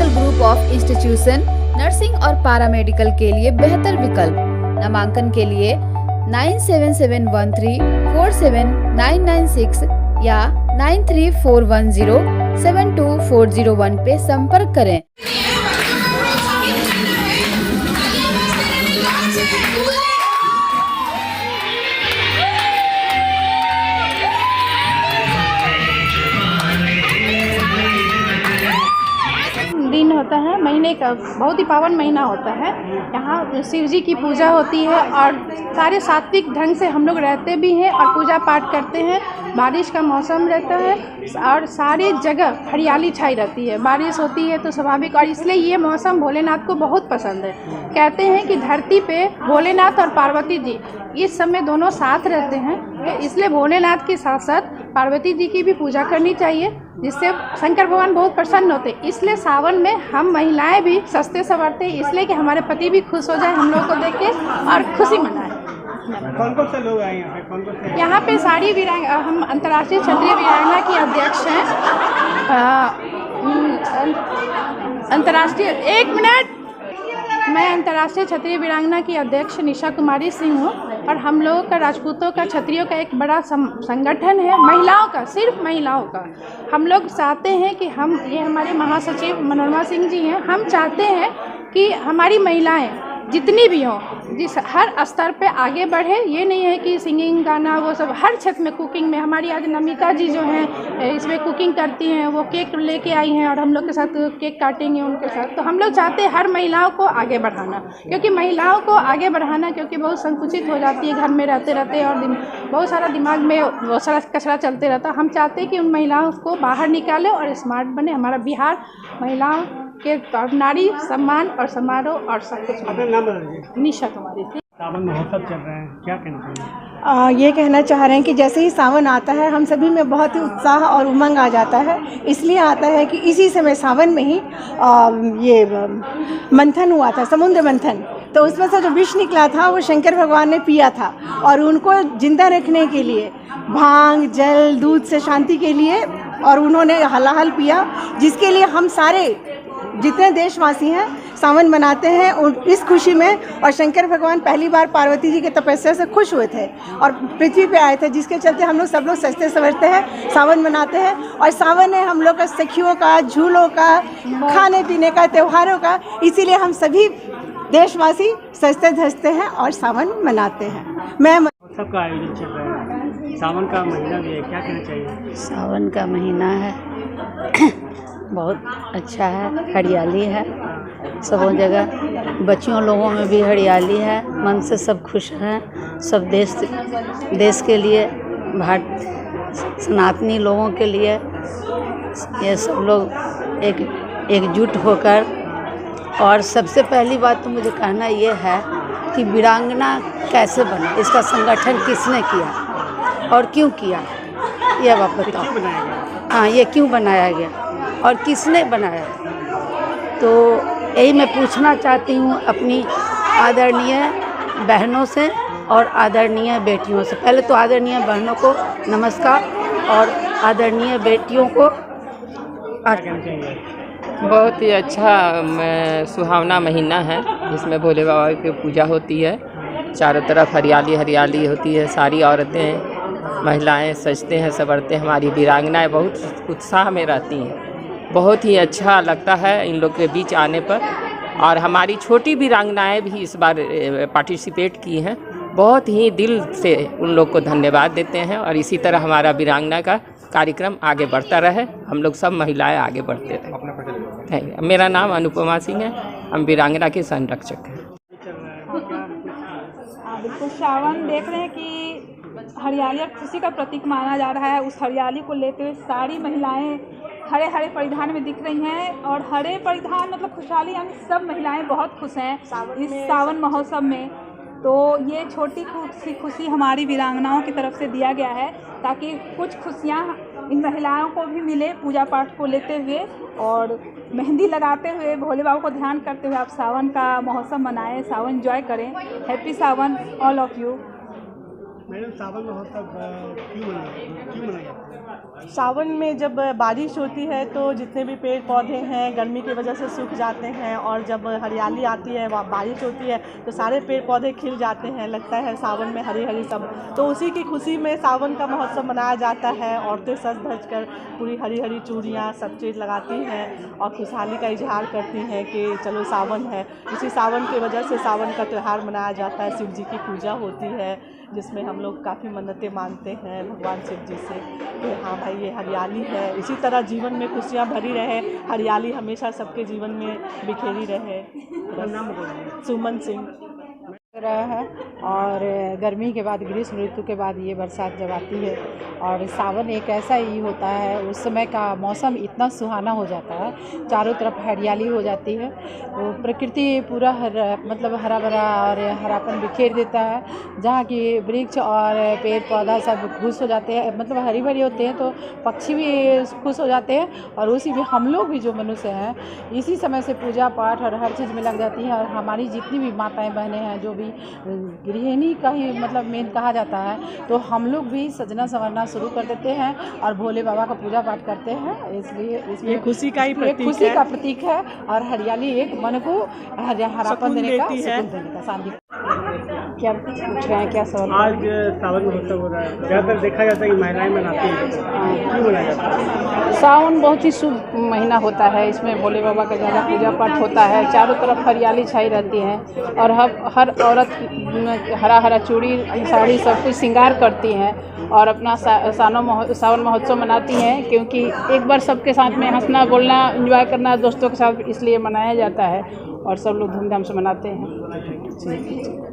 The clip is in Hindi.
Medical group of institution nursing और पैरामेडिकल के लिए बेहतर विकल्प। नामांकन के लिए 9771347996 या 9341072401 पे संपर्क करें। दिन होता है, महीने का बहुत ही पावन महीना होता है। यहाँ शिव जी की पूजा होती है और सारे सात्विक ढंग से हम लोग रहते भी हैं और पूजा पाठ करते हैं। बारिश का मौसम रहता है और सारी जगह हरियाली छाई रहती है। बारिश होती है तो स्वाभाविक, और इसलिए ये मौसम भोलेनाथ को बहुत पसंद है। कहते हैं कि धरती पे भोलेनाथ और पार्वती जी इस समय दोनों साथ रहते हैं, तो इसलिए भोलेनाथ के साथ साथ पार्वती जी की भी पूजा करनी चाहिए, जिससे शंकर भगवान बहुत प्रसन्न होते हैं। इसलिए सावन में हम महिलाएं भी सस्ते संवरते हैं, इसलिए कि हमारे पति भी खुश हो जाए हम लोग को देख के और खुशी मनाएं। कौन कौन से लोग आए यहाँ पे? कौन कौन से? यहाँ पे सारी हम अंतर्राष्ट्रीय क्षत्रिय वीरांगना की अध्यक्ष हैं। मैं अंतर्राष्ट्रीय क्षत्रिय वीरांगना की अध्यक्ष निशा कुमारी सिंह हूँ और हम लोगों का राजपूतों का, क्षत्रियों का एक बड़ा संगठन है, महिलाओं का, सिर्फ महिलाओं का। हम लोग चाहते हैं कि ये हमारे महासचिव मनोरमा सिंह जी हैं, हम चाहते हैं कि हमारी महिलाएं जितनी भी हों, जिस हर स्तर पे आगे बढ़े। ये नहीं है कि सिंगिंग, गाना, वो सब, हर क्षेत्र में, कुकिंग में। हमारी आज नमिता जी जो हैं इसमें कुकिंग करती हैं, वो केक लेके आई हैं और हम लोग के साथ केक काटेंगे उनके साथ। तो हम लोग चाहते हैं हर महिलाओं को आगे बढ़ाना, क्योंकि महिलाओं को आगे बढ़ाना क्योंकि बहुत संकुचित हो जाती है घर में रहते रहते और बहुत सारा दिमाग में बहुत सारा कचरा चलते रहता है। हम चाहते हैं कि उन महिलाओं को बाहर निकालें और स्मार्ट बने। हमारा बिहार महिलाओं के नारी सम्मान और समारोह और सब कुछ। अपना नाम बताइए। निशा कुमारी। सावन महोत्सव चल रहे हैं, क्या कहना चाहिए? ये कहना चाह रहे हैं कि जैसे ही सावन आता है हम सभी में बहुत ही उत्साह और उमंग आ जाता है। इसलिए आता है कि इसी समय सावन में ही ये मंथन हुआ था, समुद्र मंथन। तो उसमें से जो विष निकला था वो शंकर भगवान ने पिया था और उनको जिंदा रखने के लिए भांग, जल, दूध से शांति के लिए और उन्होंने हलाहल पिया, जिसके लिए हम सारे जितने देशवासी हैं सावन मनाते हैं इस खुशी में। और शंकर भगवान पहली बार पार्वती जी के तपस्या से खुश हुए थे और पृथ्वी पे आए थे, जिसके चलते हम लोग सब लोग सजते संवरते हैं, सावन मनाते हैं। और सावन है हम लोग का सखियों का, झूलों का, खाने पीने का, त्योहारों का। इसीलिए हम सभी देशवासी सजते धजते हैं और सावन मनाते हैं। सबका आयोजन चल रहा है, सावन का महीना भी है, क्या कहना चाहिए? सावन का महीना है, बहुत अच्छा है, हरियाली है सब जगह, बच्चियों लोगों में भी हरियाली है, मन से सब खुश हैं। सब देश के लिए, भारत सनातनी लोगों के लिए ये सब लोग एकजुट होकर। और सबसे पहली बात तो मुझे कहना ये है कि वीरांगना कैसे बना, इसका संगठन किसने किया और क्यों किया, यह बात बताओ। हाँ, ये क्यों बनाया गया और किसने बनाया, तो यही मैं पूछना चाहती हूँ अपनी आदरणीय बहनों से और आदरणीय बेटियों से। पहले तो आदरणीय बहनों को नमस्कार और आदरणीय बेटियों को। बहुत ही अच्छा सुहावना महीना है, जिसमें भोले बाबा की पूजा होती है, चारों तरफ हरियाली हरियाली होती है। सारी औरतें, महिलाएं सजते हैं, संवरते हैं। हमारी वीरांगनाएं बहुत उत्साह में रहती हैं। बहुत ही अच्छा लगता है इन लोग के बीच आने पर। और हमारी छोटी वीरांगनाएं भी इस बार पार्टिसिपेट की हैं। बहुत ही दिल से उन लोग को धन्यवाद देते हैं और इसी तरह हमारा वीरांगना का कार्यक्रम आगे बढ़ता रहे, हम लोग सब महिलाएं आगे बढ़ते रहे। मेरा नाम अनुपमा सिंह है, हम वीरांगना के संरक्षक हैं। बिल्कुल, सावन देख रहे हैं कि हरियाली और खुशी का प्रतीक माना जा रहा है। उस हरियाली को लेते हुए सारी महिलाएं हरे हरे परिधान में दिख रही हैं और हरे परिधान मतलब खुशहाली, यानी सब महिलाएं बहुत खुश हैं इस सावन महोत्सव में। तो ये छोटी खुशी हमारी वीरांगनाओं की तरफ से दिया गया है, ताकि कुछ खुशियाँ इन महिलाओं को भी मिले पूजा पाठ को लेते हुए और मेहंदी लगाते हुए, भोले बाबा को ध्यान करते हुए आप सावन का महोत्सव मनाएं, सावन एंजॉय करें। Happy Sawan all of you. Madam, Sawan महोत्सव क्यों मनाया? सावन में जब बारिश होती है तो जितने भी पेड़ पौधे हैं गर्मी की वजह से सूख जाते हैं, और जब हरियाली आती है, बारिश होती है तो सारे पेड़ पौधे खिल जाते हैं, लगता है सावन में हरी हरी सब। तो उसी की खुशी में सावन का महोत्सव मनाया जाता है। औरतें सज धज कर पूरी हरी हरी चूड़ियाँ सब चीज़ लगाती हैं और खुशहाली का इजहार करती हैं कि चलो सावन है। इसी सावन की वजह से सावन का त्यौहार मनाया जाता है। शिव जी की पूजा होती है जिसमें हम लोग काफ़ी मन्नतें मानते हैं भगवान शिव जी से कि हाँ भाई ये हरियाली है, इसी तरह जीवन में खुशियाँ भरी रहे, हरियाली हमेशा सबके जीवन में बिखेरी रहे। सुमन सिंह रहा है। और गर्मी के बाद ग्रीष्म ऋतु के बाद ये बरसात जब आती है और सावन एक ऐसा ही होता है, उस समय का मौसम इतना सुहाना हो जाता है, चारों तरफ हरियाली हो जाती है, वो प्रकृति पूरा मतलब हरा भरा और हरापन बिखेर देता है। जहाँ की वृक्ष और पेड़ पौधा सब खुश हो जाते हैं, मतलब हरी भरी होते हैं, तो पक्षी भी खुश हो जाते हैं और उसी भी हम लोग भी जो मनुष्य हैं इसी समय से पूजा पाठ और हर चीज़ में लग जाती है। और हमारी जितनी भी माताएं बहनें हैं जो भी गृहिणी का ही मतलब मेन कहा जाता है, तो हम लोग भी सजना संवरना शुरू कर देते हैं और भोले बाबा का पूजा पाठ करते हैं। इसलिए ये खुशी का ही प्रतीक खुशी है। का प्रतीक है और हरियाली एक मन को हरापन देने का, सुकून देने का, शांति। क्या पूछ रहे हैं, क्या सवाल? आज सावन महोत्सव हो रहा है, ज़्यादातर देखा जाता है कि महिलाएं मनाती हैं, क्यों मनाया जाता है? सावन बहुत ही शुभ महीना होता है, इसमें भोले बाबा का ज़्यादा पूजा पाठ होता है, चारों तरफ हरियाली छाई रहती है और हर औरत हरा हरा चूड़ी साड़ी सब कुछ श्रृंगार करती हैं और अपना सावन महोत्सव मनाती हैं, क्योंकि एक बार सबके साथ में हंसना बोलना एंजॉय करना दोस्तों के साथ इसलिए मनाया जाता है और सब लोग धूमधाम से मनाते हैं।